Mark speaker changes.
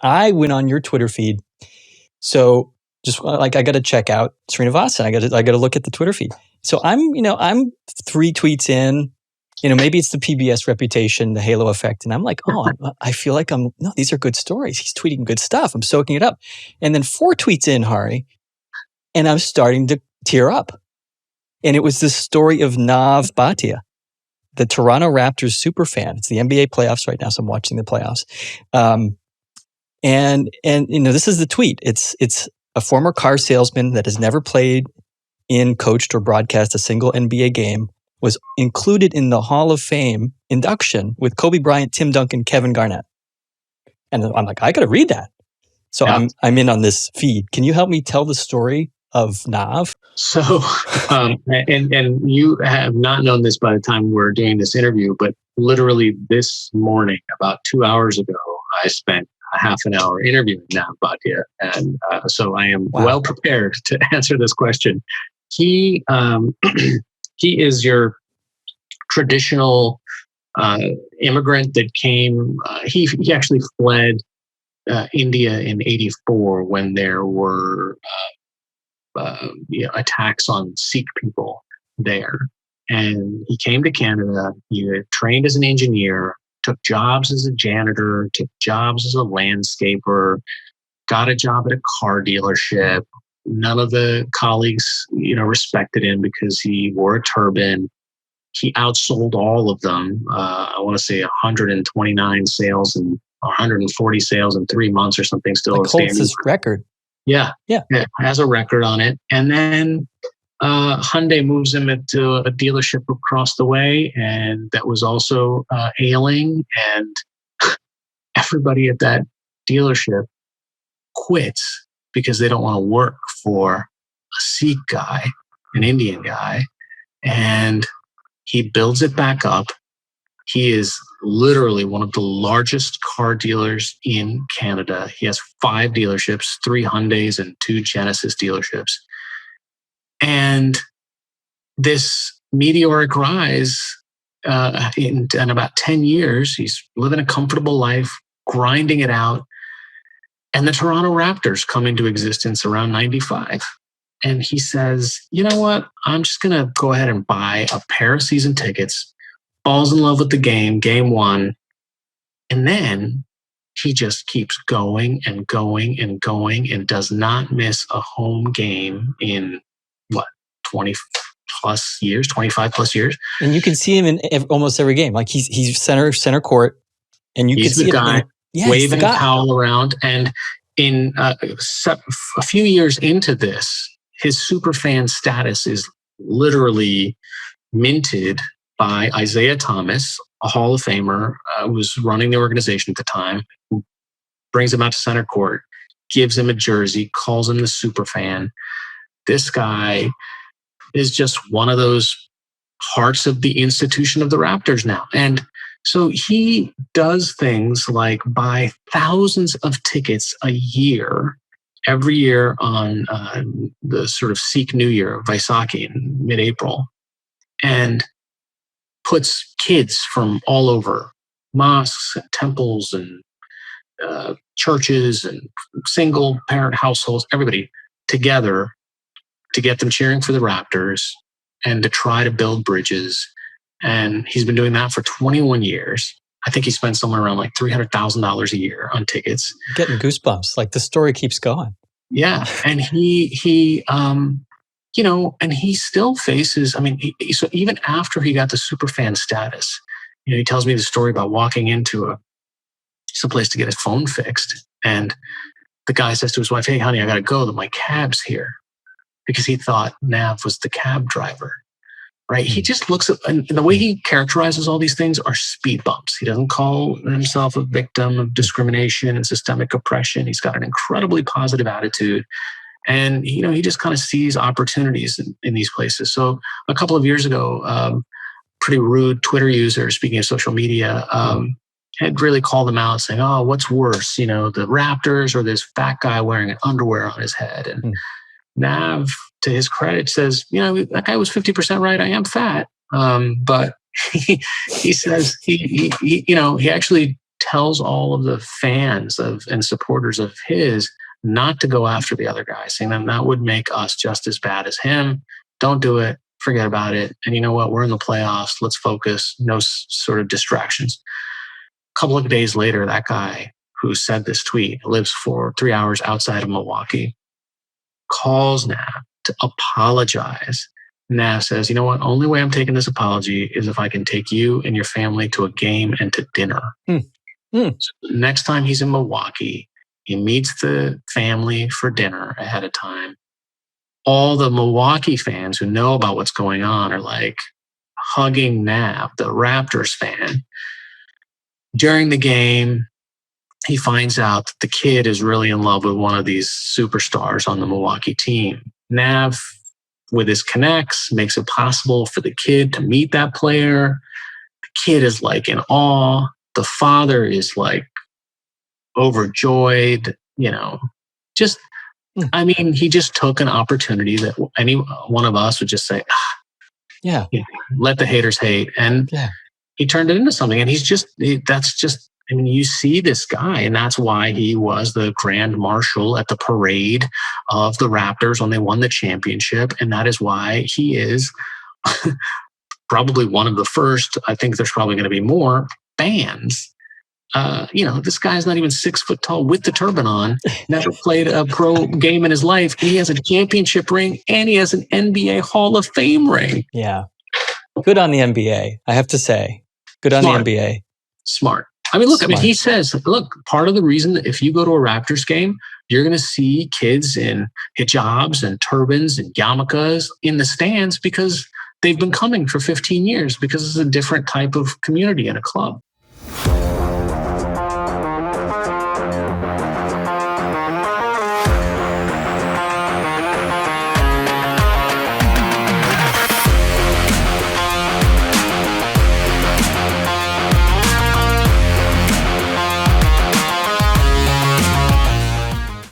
Speaker 1: I went on your Twitter feed. So just like, I got to check out Sreenivasan. I got to look at the Twitter feed. So I'm 3 tweets in, maybe it's the PBS reputation, the halo effect. And I'm like, I feel like no, these are good stories. He's tweeting good stuff. I'm soaking it up. And then 4 tweets in, Hari, and I'm starting to tear up. And it was this story of Nav Bhatia, the Toronto Raptors superfan. It's the NBA playoffs right now, so I'm watching the playoffs. And this is the tweet. It's a former car salesman that has never played in, coached, or broadcast a single NBA game, was included in the Hall of Fame induction with Kobe Bryant, Tim Duncan, Kevin Garnett. And I'm like, I got to read that. So yeah. I'm in on this feed. Can you help me tell the story of Nav?
Speaker 2: So, and you have not known this by the time we're doing this interview, but literally this morning, about 2 hours ago, I spent a half an hour interviewing Nav Bhatia. And so I am well prepared to answer this question. He is your traditional immigrant that came, he actually fled India in '84 when there were attacks on Sikh people there. And he came to Canada, he trained as an engineer, took jobs as a janitor, took jobs as a landscaper, got a job at a car dealership. None of the colleagues, respected him because he wore a turban. He outsold all of them. I want to say 129 sales and 140 sales in 3 months or something. Still
Speaker 1: like holds his record.
Speaker 2: Yeah, has a record on it. And then Hyundai moves him into a dealership across the way, and that was also ailing. And everybody at that dealership quits because they don't want to work for a Sikh guy, an Indian guy. And he builds it back up. He is literally one of the largest car dealers in Canada. He has 5 dealerships, 3 Hyundais and 2 Genesis dealerships. And this meteoric rise in about 10 years, he's living a comfortable life, grinding it out. And the Toronto Raptors come into existence around 95. And he says, you know what? I'm just going to go ahead and buy a pair of season tickets, falls in love with the game, game 1. And then he just keeps going and going and going and does not miss a home game in 20 plus years, 25 plus years.
Speaker 1: And you can see him in almost every game. Like he's center court, and you can see
Speaker 2: the guy waving a towel around. And in a few years into this, his superfan status is literally minted by Isaiah Thomas, a Hall of Famer who was running the organization at the time, who brings him out to center court, gives him a jersey, calls him the superfan. This guy is just one of those hearts of the institution of the Raptors now. And so he does things like buy thousands of tickets a year, every year on the sort of Sikh New Year, Vaisakhi in mid-April, and puts kids from all over, mosques and temples and churches and single parent households, everybody together to get them cheering for the Raptors and to try to build bridges. And he's been doing that for 21 years. I think he spends somewhere around like $300,000 a year on tickets.
Speaker 1: Getting goosebumps. Like the story keeps going.
Speaker 2: Yeah. And he and he still faces, so even after he got the superfan status, he tells me the story about walking into some place to get his phone fixed. And the guy says to his wife, "Hey, honey, I got to go. My cab's here." Because he thought Nav was the cab driver, right? He just looks at, and the way he characterizes all these things are speed bumps. He doesn't call himself a victim of discrimination and systemic oppression. He's got an incredibly positive attitude. And, he just kind of sees opportunities in these places. So a couple of years ago, pretty rude Twitter user, speaking of social media, had really called him out saying, "Oh, what's worse, the Raptors or this fat guy wearing an underwear on his head?" And Nav, to his credit, says, that guy was 50% right. I am fat. But he says he actually tells all of the fans and supporters of his not to go after the other guy, saying that would make us just as bad as him. Don't do it. Forget about it. And you know what? We're in the playoffs. Let's focus. No sort of distractions. A couple of days later, that guy who said this tweet lives for 3 hours outside of Milwaukee, calls Nav to apologize. Nav says, you know what? Only way I'm taking this apology is if I can take you and your family to a game and to dinner. So next time he's in Milwaukee, he meets the family for dinner ahead of time. All the Milwaukee fans who know about what's going on are like hugging Nav, the Raptors fan. During the game, he finds out that the kid is really in love with one of these superstars on the Milwaukee team. Nav, with his connects, makes it possible for the kid to meet that player. The kid is like in awe. The father is like overjoyed, just, I mean, he just took an opportunity that any one of us would just say, let the haters hate. And he turned it into something. And I mean, you see this guy, and that's why he was the grand marshal at the parade of the Raptors when they won the championship. And that is why he is probably one of the first, I think there's probably going to be more fans. This guy's not even 6 foot tall with the turban on, never played a pro game in his life. He has a championship ring and he has an NBA Hall of Fame ring.
Speaker 1: Yeah. Good on the NBA, I have to say. Good on the NBA.
Speaker 2: Smart. I mean, look, he says, part of the reason that if you go to a Raptors game, you're going to see kids in hijabs and turbans and yarmulkes in the stands because they've been coming for 15 years because it's a different type of community in a club.